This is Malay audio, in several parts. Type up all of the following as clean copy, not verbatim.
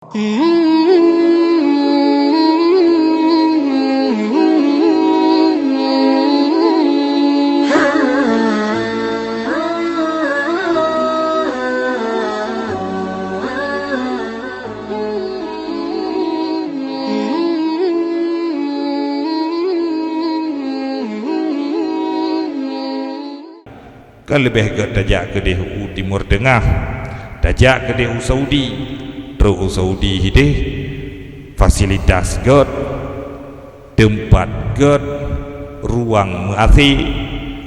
Kan lebih ke dajak ke dehu Timur Tengah, dajak ke dehu Saudi, terus Saudi hidih fasilitas god, tempat god, ruang mengathi,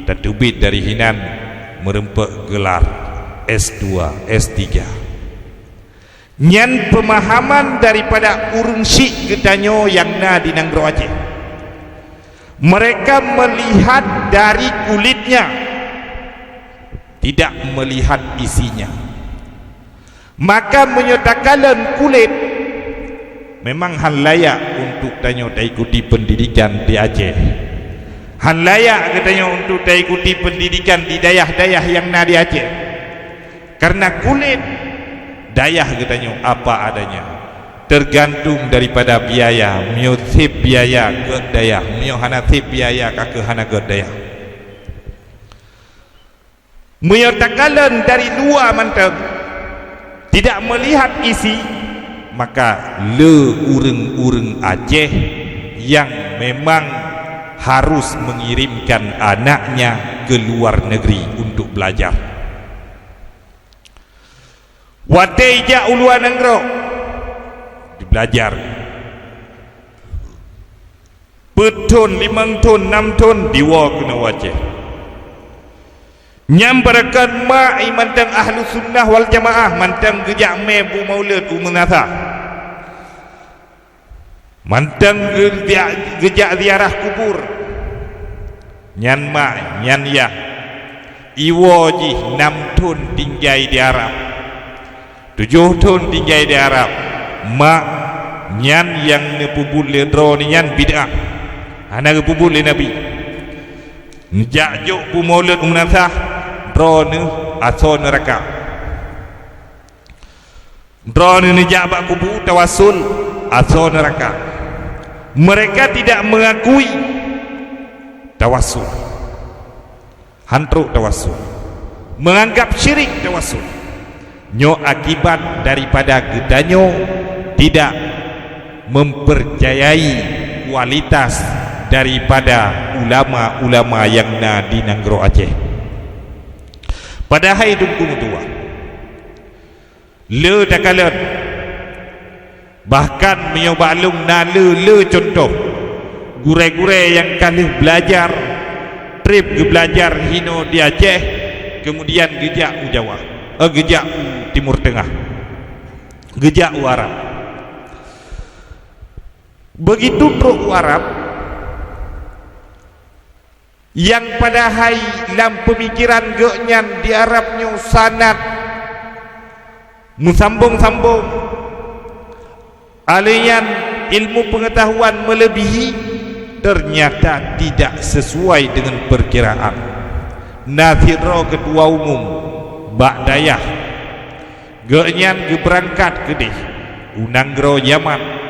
dan tubit dari hinan merempek gelar S2, S3. Nyan pemahaman daripada urung syik gedanyo yang na di Nanggro Aceh. Mereka melihat dari kulitnya, tidak melihat isinya. Maka menyatakan kulit memang hal layak untuk tanya ikuti pendidikan di Aceh. Hal layak katanya untuk ikuti pendidikan di dayah-dayah yang na di Aceh. Karena kulit dayah katanya apa adanya, tergantung daripada biaya. Mio sip biaya ke dayah, mio hana sip biaya ke hana ke dayah. Menyatakan dari luar mantap, tidak melihat isi, maka le ureng-ureng Aceh yang memang harus mengirimkan anaknya ke luar negeri untuk belajar. Wateja uluan Nanggro belajar petun 5 ton 6 ton diwa kena Aceh. Nyambarakan ma'i mantang ahlu sunnah wal jamaah, mantang gejak mebu maulid umunasa, mantang gejak ziarah kubur, nyan ma' nyan ya iwo ji 6 ton tinggai di Arab, 7 ton tinggai di Arab. Ma' nyan yang nepubul ledro ni nyan bid'ah, anak nepubul le Nabi njak jok pu maulid umunasa drone aso neraka, drone ni jabak kubu tawasul aso neraka. Mereka tidak mengakui tawasul, hantruk tawasul, menganggap syirik tawasul. Nyo akibat daripada gedanyo tidak mempercayai kualitas daripada ulama-ulama yang na di Nanggro Aceh. Padahal dukung tua le takalan, bahkan menyobalung na le contoh gure-gure yang kali belajar trip ke belajar hino di Aceh, kemudian gejak Jawa, gejak Timur Tengah, gejak Arab. Begitu truk Arab yang padahal dalam pemikiran geknyan di Arabnya sanad musambung-sambung, alian ilmu pengetahuan melebihi, ternyata tidak sesuai dengan perkiraan. Naziro kedua umum bak dayah geknyan berangkat ke deh Nanggro Yaman,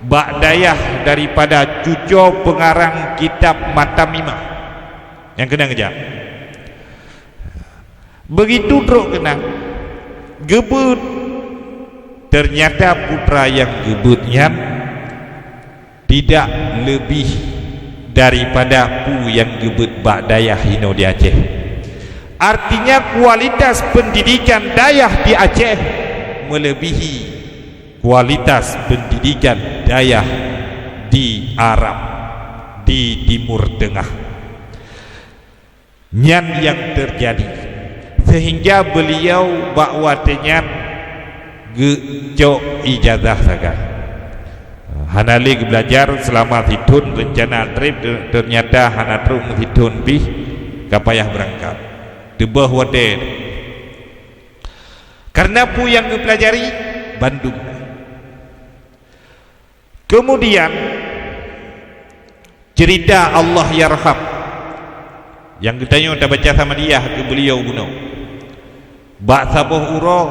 bak dayah daripada cuco pengarang kitab Matamimah yang kena ngejak. Begitu truk kena gebut, ternyata putra yang gebutnya tidak lebih daripada pu yang gebut bak dayah hino di Aceh. Artinya kualitas pendidikan dayah di Aceh melebihi kualitas pendidikan dayah di Arab, di Timur Tengah. Nyan yang terjadi sehingga beliau bakwatnya gejok ijazah saja. Hanalik belajar selama hitun rencana trip, ternyata hanatrum hitun bih kapayah berangkat tebah wadah. Karena pu yang dipelajari Bandung. Kemudian cerita Allah Yarham yang kita baca sama dia ke beliau guna bak sabuh uro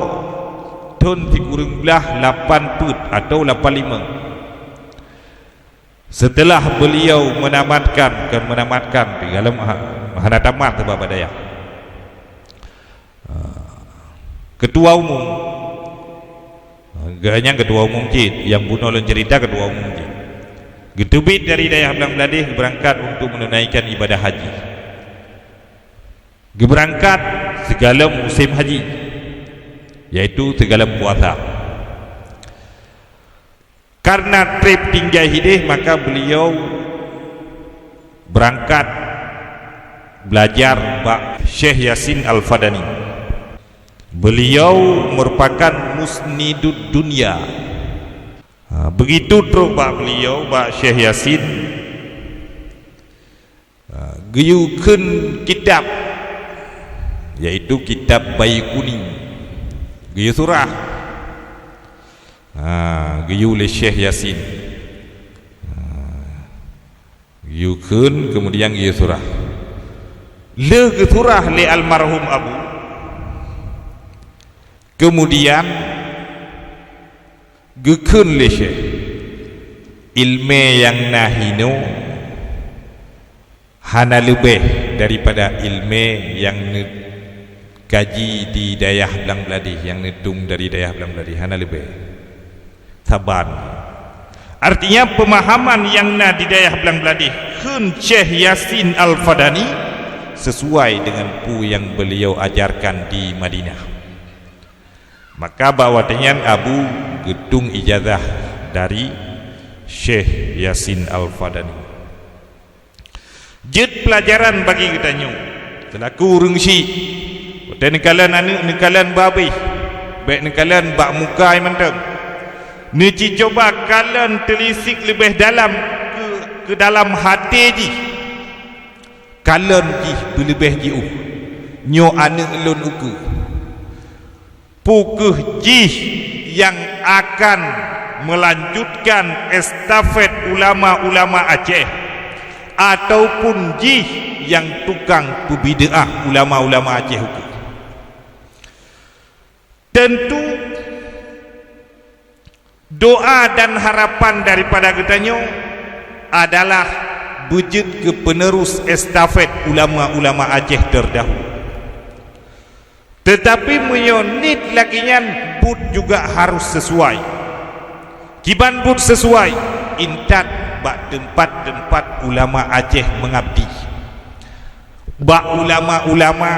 Tun tikurung belah 8 put atau 85. Setelah beliau menamatkan di dalam hana tamat sebab daya ketua umum ganya ketua umum cid yang bunuh lon cerita ketua umum cid getubit dari daya Belang Beladih berangkat untuk menunaikan ibadah haji. Berangkat segala musim haji, yaitu segala puasa. Karena trip tinggal hidih, maka beliau berangkat belajar Pak Syekh Yasin Al-Fadani. Beliau merupakan musnidud dunia. Begitu teruk Pak beliau, Pak Syekh Yasin geyukeun kitab, yaitu kitab Bayi Kuning, geyu surah geyu oleh Syekh Yasin, geyukeun kemudian geyu surah le surah le almarhum Abu, kemudian gekeun le Syekh ilmu yang nahino hana lebih daripada ilmu yang kaji di dayah Belang Beladih, yang nedung dari dayah Belang Beladih, hana lebih sabar. Artinya pemahaman yang na di dayah Belang Beladih kun Syekh Yasin Al-Fadani sesuai dengan pu yang beliau ajarkan di Madinah. Maka bawatnya Abu gedung ijazah dari Syekh Yasin Al-Fadani. Jid pelajaran bagi kita nyu selaku rungsi dan nekalan anu nekalan babi baik nekalan bak muka yang mantap nici coba kalian telisik lebih dalam ke dalam hati ji kalian ji lebih ji nyo anu elon uku pukuh ji yang akan melanjutkan estafet ulama-ulama Aceh ataupun ji yang tukang pembid'ah ulama-ulama Aceh hukum. Tentu doa dan harapan daripada kitanya adalah wujud ke penerus estafet ulama-ulama Aceh terdahulu. Tetapi menyonit lakinya but juga harus sesuai. Kiban but sesuai intat bak tempat-tempat ulama Aceh mengabdi, bak ulama-ulama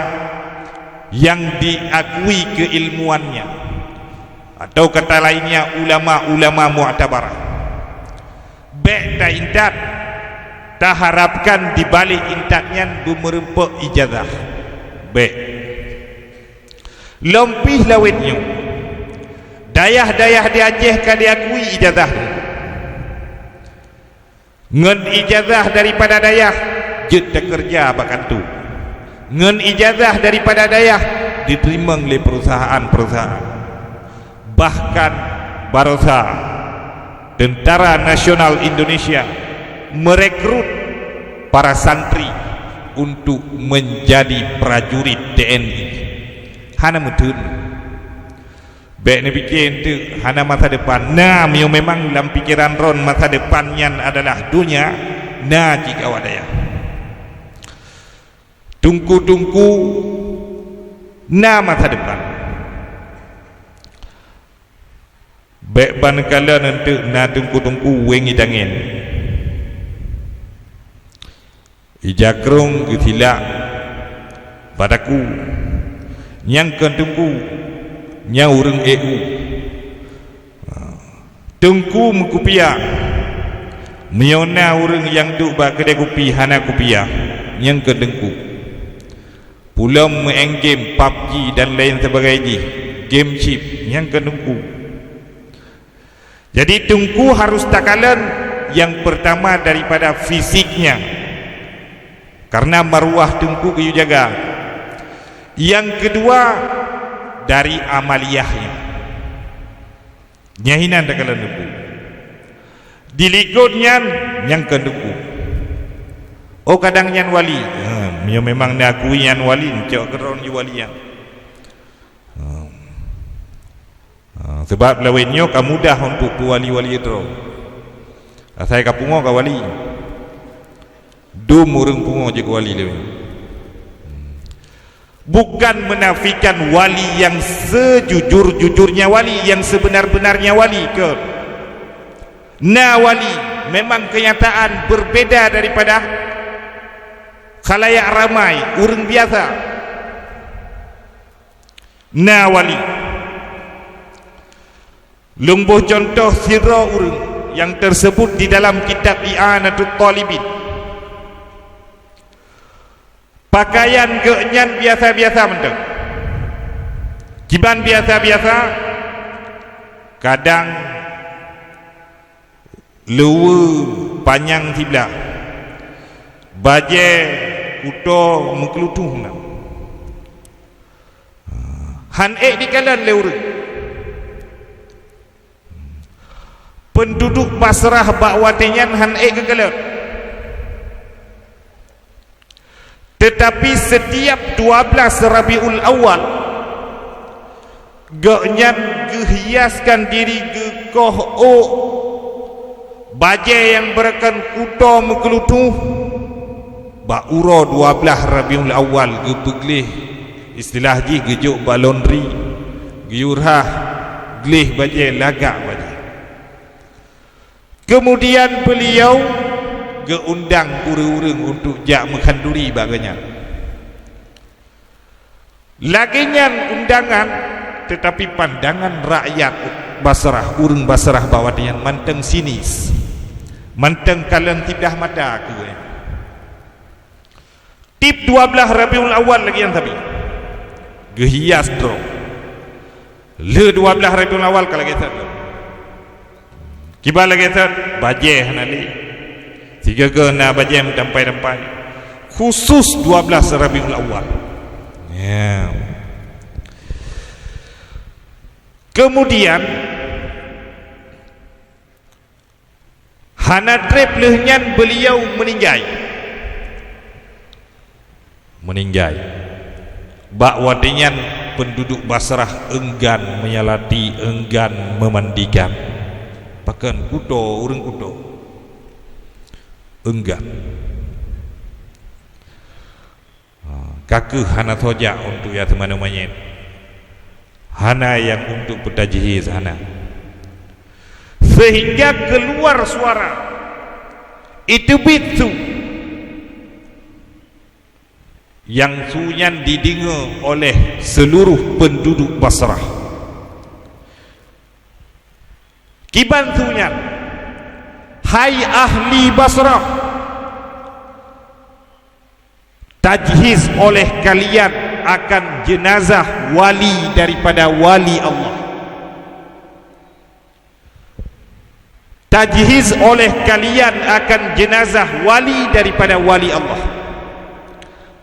yang diakui keilmuannya, atau kata lainnya ulama-ulama mu'tabarah. Bek dah intat, tak harapkan dibalik intatnya bumerempuk ijazah. Bek lompih lawitnya dayah-dayah di Aceh kan diakui ijazah ngen ijazah daripada dayah jet kerja bakan tu, ngen ijazah daripada dayah diterima oleh perusahaan-perusahaan, bahkan Barosa Tentara Nasional Indonesia merekrut para santri untuk menjadi prajurit TNI. Hana mutun baik ni bikin tu hana masa depan. Nah, memang dalam pikiran ron masa depannya adalah dunia. Nah, jika wadaya tungku-tungku nah masa depan. Baik banakala nanti nah tungku-tungku wengi dangin. Ijakrung githila padaku yang ketungku nya urang EU tengku mengkupia miona urang yang duk ba kedai kopi hana kupia yang kedengku pula main game PUBG dan lain sebagainya, game chip yang kedengku. Jadi tengku harus takalan yang pertama daripada fisiknya, karena maruah tengku kayu jaga. Yang kedua dari amaliyahnya, nyahinan takalan tengku dilikutnya yang kedengku. Oh kadang nyan wali, ya memang nak akui nyan wali, cok keron wali yang. Sebab lawennya kan mudah untuk wali-wali itu. Saya ka pungo ka wali. Dum urang pungo je ka wali lawen. Bukan menafikan wali yang sejujur-jujurnya wali, yang sebenar-benarnya wali ke. Nah, wali memang kenyataan berbeda daripada khalayak ramai, orang biasa. Nah, wali lumbuh contoh sirah urang yang tersebut di dalam kitab I'anatul Talibin. Pakaian kenyan biasa-biasa menteng, jiban biasa-biasa, kadang lewe panjang sebelah, baje kuto mengkelutuh nak. Han di kalan leure. Penduduk Basrah bakwatinyan han ke kalan. Tetapi setiap 12 Rabiul Awal gaknyan gehiaskan diri gekoh baje yang berakan kuto mengkelutuh bauro 12 Rabiul Awal gebeglih istilah ji gejuk ba laundry geyurah glih baje lagak baje. Kemudian beliau geundang urang-urang untuk jak menghanduri baganya. Laginya undangan, tetapi pandangan rakyat Basrah, urang Basrah bawadian manteng sinis, manteng kalian tidak mata ke. Tip 12 Rabiul Awal lagi yang tapi gehias drop le 12 Rabiul Awal kalau kita kibal lagi kita bajeh nali tiga ke na bajeh tempai-tempai khusus 12 Rabiul Awal ya. Kemudian hanadrep lehnyan beliau meninggal bakwadinya penduduk Basrah enggan menyalati, enggan memandikan, bahkan kudo, orang kudo enggan. Kaku hana toja untuk ya teman-temannya, hana yang untuk bertajhiz hana, sehingga keluar suara itu bitu yang sunyan didengar oleh seluruh penduduk Basrah. Kiban sunyan, hai ahli Basrah, tajhiz oleh kalian akan jenazah wali daripada wali Allah. Tajhiz oleh kalian akan jenazah wali daripada wali Allah.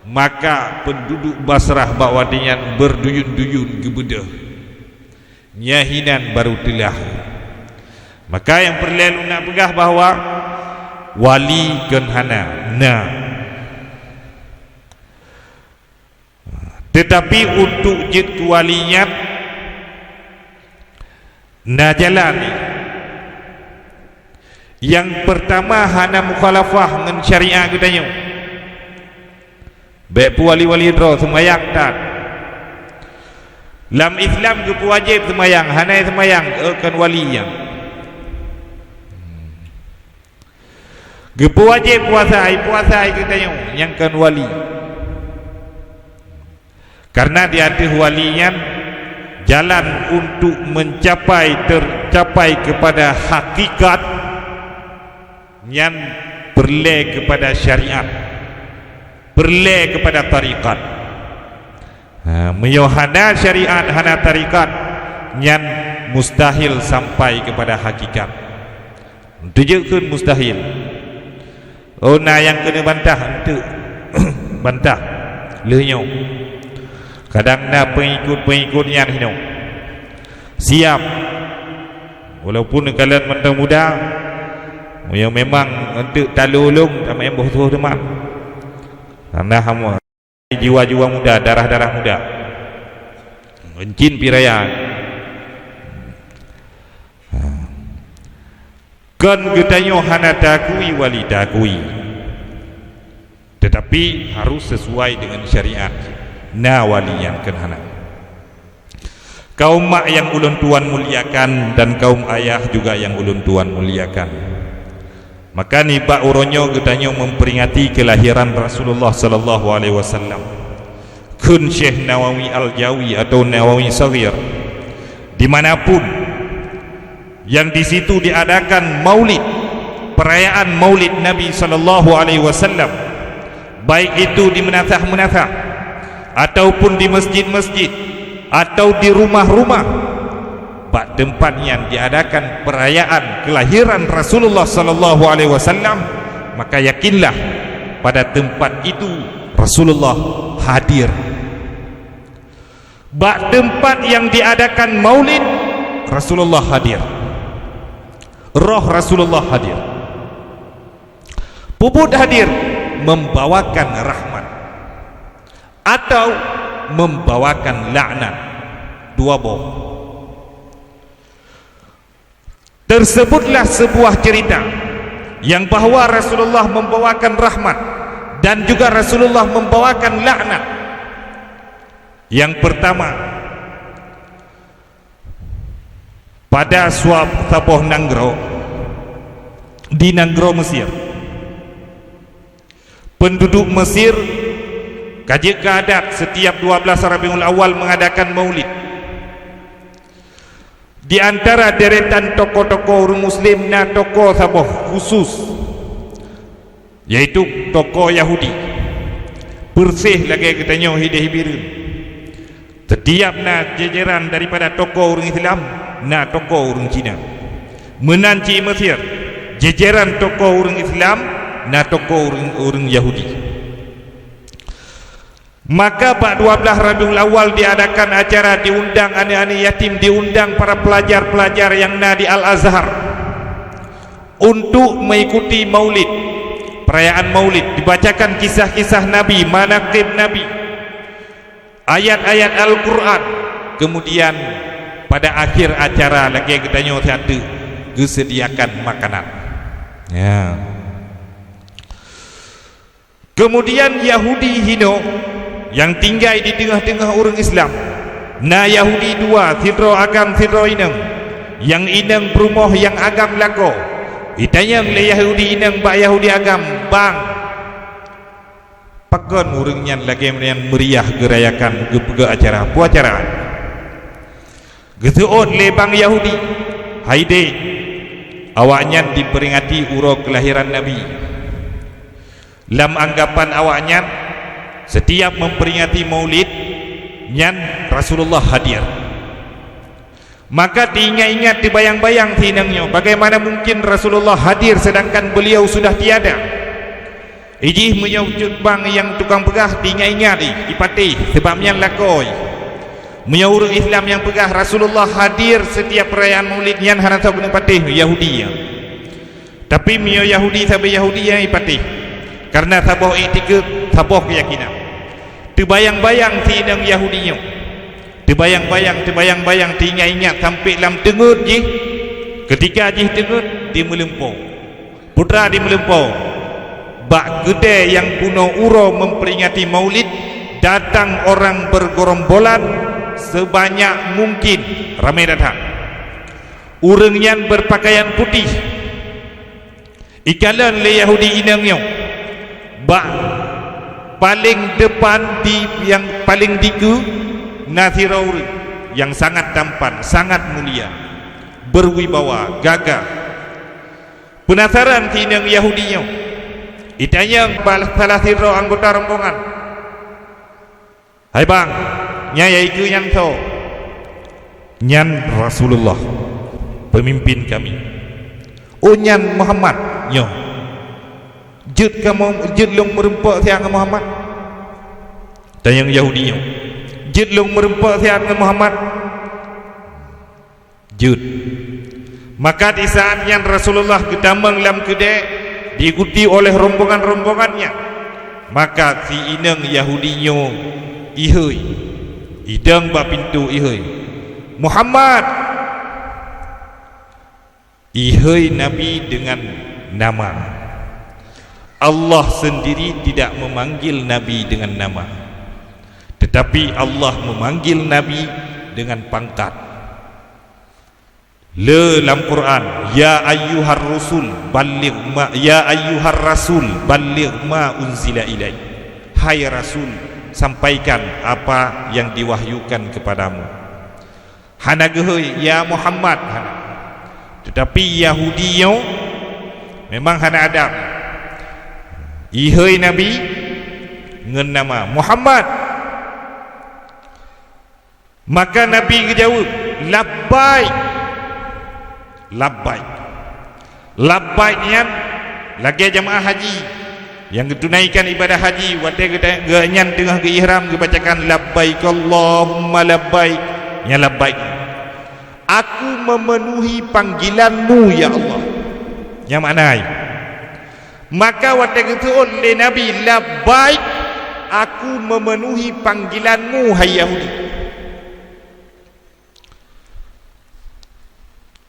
Maka penduduk Basrah bawadinya berduyun-duyun gebedah, nyahinan baru telah. Maka yang perlu nak pegah bahawa wali kenhana nah, tetapi untuk jid walinya na jalani. Yang pertama hana mukhalafah dengan syariah katanya. Baik wali-wali draw semayang tak. Dalam Islam ke wajib semayang, hana semayang akan wali yang. Gepu wajib puasa katanya yang kan wali. Karena di atas walinya jalan untuk tercapai kepada hakikat yang berle kepada syariat, berle kepada tarikat. Meyohana syariat hana tarikat yang mustahil sampai kepada hakikat. Tunjukkan mustahil. Oh na yang kena bantah untuk bantah lenyong. Kadang na pengikut-pengikutnya hino siap walaupun kalian mentang muda yang memang untuk talulung sama yang boh teman karena hama jiwa-jiwa muda, darah-darah muda encin piraya kan getanyo hana dakui wali dakui, tetapi harus sesuai dengan syariat na wali yang kenhana. Kaum mak yang ulun tuan muliakan dan kaum ayah juga yang ulun tuan muliakan, maka ni bak uronyo getanyo memperingati kelahiran Rasulullah sallallahu alaihi wasallam. Kun Syekh Nawawi Al-Jawi atau Nawawi Saghir dimanapun yang di situ diadakan maulid, perayaan maulid Nabi sallallahu alaihi wasallam, baik itu di menatah-menatah ataupun di masjid-masjid atau di rumah-rumah, bak tempat yang diadakan perayaan kelahiran Rasulullah sallallahu alaihi wasallam, maka yakinlah pada tempat itu Rasulullah hadir. Bak tempat yang diadakan maulid, Rasulullah hadir, roh Rasulullah hadir, puput hadir membawakan rahmat atau membawakan laknat, dua boh. Tersebutlah sebuah cerita yang bahawa Rasulullah membawakan rahmat dan juga Rasulullah membawakan laknat. Yang pertama, pada suap tapoh Nanggro, di Nanggro Mesir, penduduk Mesir kaji keadat setiap 12 Rabiul Awal mengadakan maulid. Di antara deretan tokoh-tokoh orang Muslim na tokoh tapoh khusus, yaitu tokoh Yahudi, bersih lagi katanya hidih-hibirun. Setiap na jajaran daripada tokoh orang Islam na tokoh orang Cina, menanci Mesir jajaran tokoh orang Islam na tokoh orang Yahudi. Maka pada 12 Rabiul Awal diadakan acara, diundang anak-anak yatim, diundang para pelajar-pelajar yang na di Al-Azhar untuk mengikuti maulid, perayaan maulid. Dibacakan kisah-kisah Nabi, manaqib Nabi, ayat-ayat Al-Quran. Kemudian pada akhir acara lagi katanya satu, disediakan makanan ya. Kemudian Yahudi Hino yang tinggal di tengah-tengah orang Islam, na Yahudi dua, sidro agam sidro inang, yang inang perumoh yang agam lako, itanya le Yahudi inang bak Yahudi agam bang pakon urangnya lagi yang meriah gerayakan ge acara pu acara getuon le bang Yahudi haide awaknya diperingati uro kelahiran Nabi. Lam anggapan awaknya setiap memperingati maulid nyan Rasulullah hadir, maka diingat-ingat, dibayang-bayang tinangnya, bagaimana mungkin Rasulullah hadir sedangkan beliau sudah tiada. Ijih menyawujud bang yang tukang pegah diingat-ingat ipatih sebabnya lakoi menyawurung Islam yang pegah Rasulullah hadir setiap perayaan maulid nyan hanata bening patih Yahudi ya. Tapi mio Yahudi sampai Yahudi yang ipatih karena taboh itikad, taboh keyakinan. Terbayang-bayang tinang Yahudinya, terbayang-bayang, diingat-ingat sampai dalam tengut je. Ketika je tengut, dia melempau, putra dia melempau. Bak gede yang kuno uro memperingati maulid, datang orang bergerombolan sebanyak mungkin, ramai datang. Urangnya berpakaian putih, ikalan le Yahudi inangnya. Bak paling depan di yang paling diku Naziraur yang sangat tampan, sangat mulia, berwibawa, gagah. Penasaran tinang Yahudinya, itanya salah siro anggota rombongan, hai bang, nyaya iku nyan to, nyan Rasulullah, pemimpin kami. Oh nyan Muhammad, nyo. Jud kamu jud long merempak siang Muhammad. Dan yang Yahudinya, jud long merempak siang Muhammad. Jud. Maka di saat yang Rasulullah gedamang dalam kedai diikuti oleh rombongan-rombongannya, maka si inang Yahudinya ihoi, idang ba pintu ihoi, Muhammad. ihai Nabi dengan nama. Allah sendiri tidak memanggil Nabi dengan nama, tetapi Allah memanggil Nabi dengan pangkat. Dalam Quran, ya ayyuhar rasul balligh ma unzila ilaik. Hai Rasul, sampaikan apa yang diwahyukan kepadamu. Hana gehoi ya Muhammad hana. Tetapi Yahudi yo memang hana adab. Ihai Nabi ngen nama Muhammad. Maka Nabi jawab, labbaik. Labbaik. Labbaik yang lagi jamaah haji yang tunaikan ibadah haji, waktu genyan tengah ke ihram dibacakan labbaik Allahumma labbaik. Ya labbaik, aku memenuhi panggilanmu ya Allah. Yang mana? Maka waktu itu oleh Nabi, labbaik, aku memenuhi panggilanmu hai Yahudi.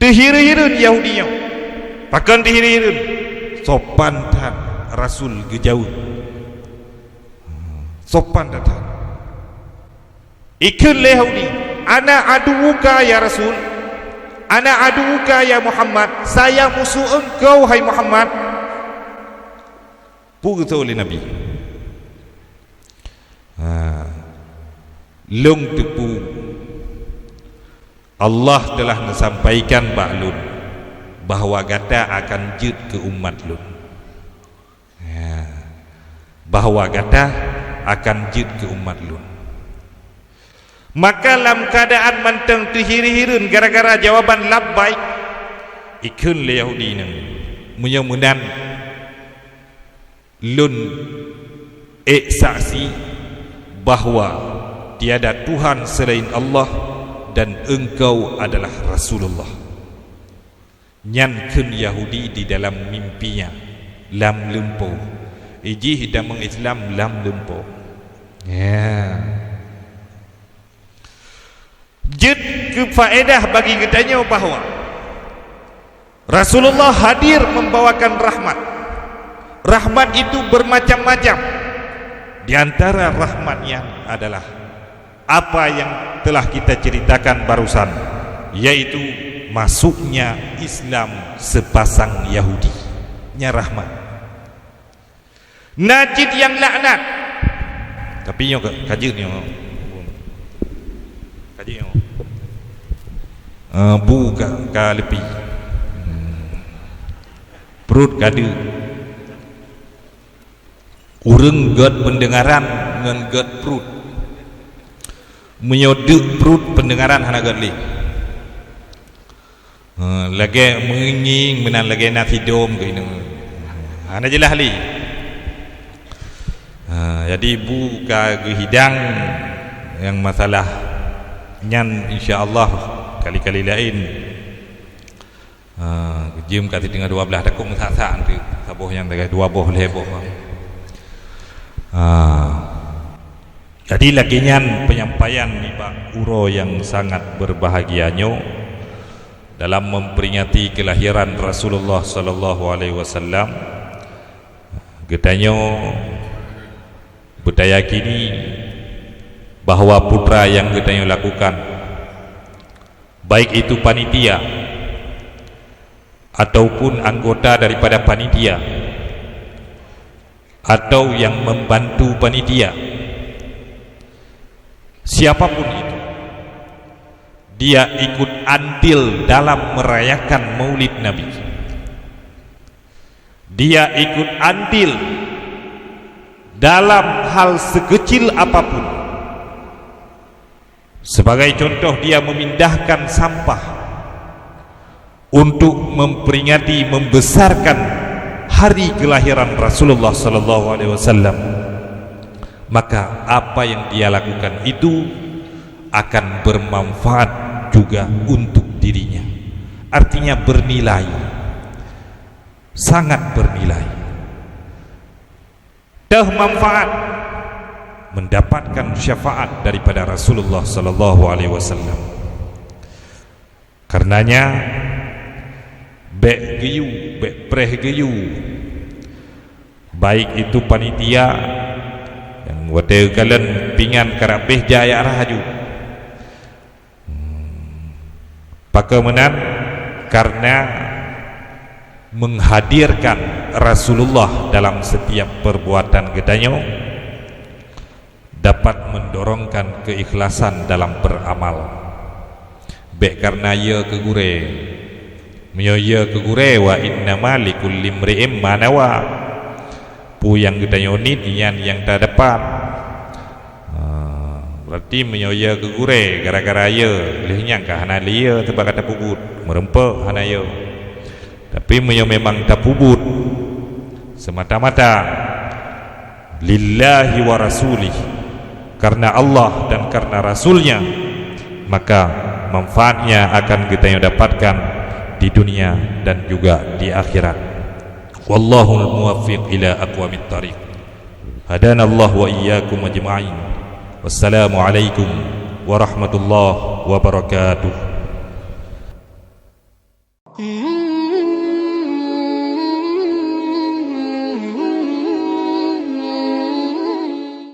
Tehirun Yahudinya, pakan tehirun sopan tan Rasul gejauh, sopan tan. Ikut Yahudi, ana aduuka ya Rasul, ana aduuka ya Muhammad, saya musuh engkau hai Muhammad. Begitu oleh Nabi. Long tepu Allah telah menyampaikan baklun bahawa gata akan jid ke umat lun. Bahawa gata akan jid ke umat lun. Maka dalam keadaan manteng terhiri-hirun gara-gara jawaban labbaik, ikun le Yahudi nang mudah-mudahan lun saksi bahawa tiada Tuhan selain Allah dan engkau adalah Rasulullah. Nyankeun Yahudi di dalam mimpinya lam lempo iji hidang mengislam lam lempo. Jid kefaedah bagi kitanya bahawa Rasulullah hadir membawakan rahmat. Rahmat itu bermacam-macam. Di antara rahmatnya adalah apa yang telah kita ceritakan barusan, yaitu masuknya Islam sepasang Yahudi. Nya rahmat. Najid yang laknat. Tapi nyo kaji nyo. Kaji nyo. Buka kalepi. Perut kadu. Urang god pendengaran ngan god perut. Menyoduk perut pendengaran hana god li. Lagi menginging menan lagi nasi dom ke ini. Hana jelah li. Jadi buka ke hidang yang masalah nyan insya-Allah kali-kali lain. Jim kata dengan 12 takut mesak-sak nanti saboh yang dengan 2 boh leboh. Jadi laginya penyampaian ni Pak Uro yang sangat berbahagianya dalam memperingati kelahiran Rasulullah sallallahu alaihi wasallam. Getanyo budaya kini bahawa putra yang getanyo lakukan, baik itu panitia ataupun anggota daripada panitia atau yang membantu panitia, siapapun itu, dia ikut andil dalam merayakan Maulid Nabi. Dia ikut andil dalam hal sekecil apapun. Sebagai contoh, dia memindahkan sampah untuk memperingati, membesarkan hari kelahiran Rasulullah sallallahu alaihi wasallam. Maka apa yang dia lakukan itu akan bermanfaat juga untuk dirinya. Artinya bernilai, sangat bernilai. Dah manfaat, mendapatkan syafaat daripada Rasulullah sallallahu alaihi wasallam. Karenanya bek geyu, bek preh geyu, baik itu panitia yang wate kalian pingan karabeh jaya raju pakamenan karena menghadirkan Rasulullah dalam setiap perbuatan gedanyo dapat mendorongkan keikhlasan dalam beramal. Bek karena ia kegure ia kegure wa innama likulli imri'in ma nawa. Pu yang gedanyo ni yang terdepan. Berarti ia kegure gara-gara ia lihnya kah hana lia tebak kata pubut merempek hana ia. Tapi memang tak pubut semata-mata lillahi wa rasulih, karena Allah dan karena Rasulnya, maka manfaatnya akan kita dapatkan di dunia dan juga di akhirat. Wallahul muwaffiq ila aqwamit thariq. Hadana Allah wa iyyakum ajma'in. Wassalamu alaikum warahmatullahi wabarakatuh.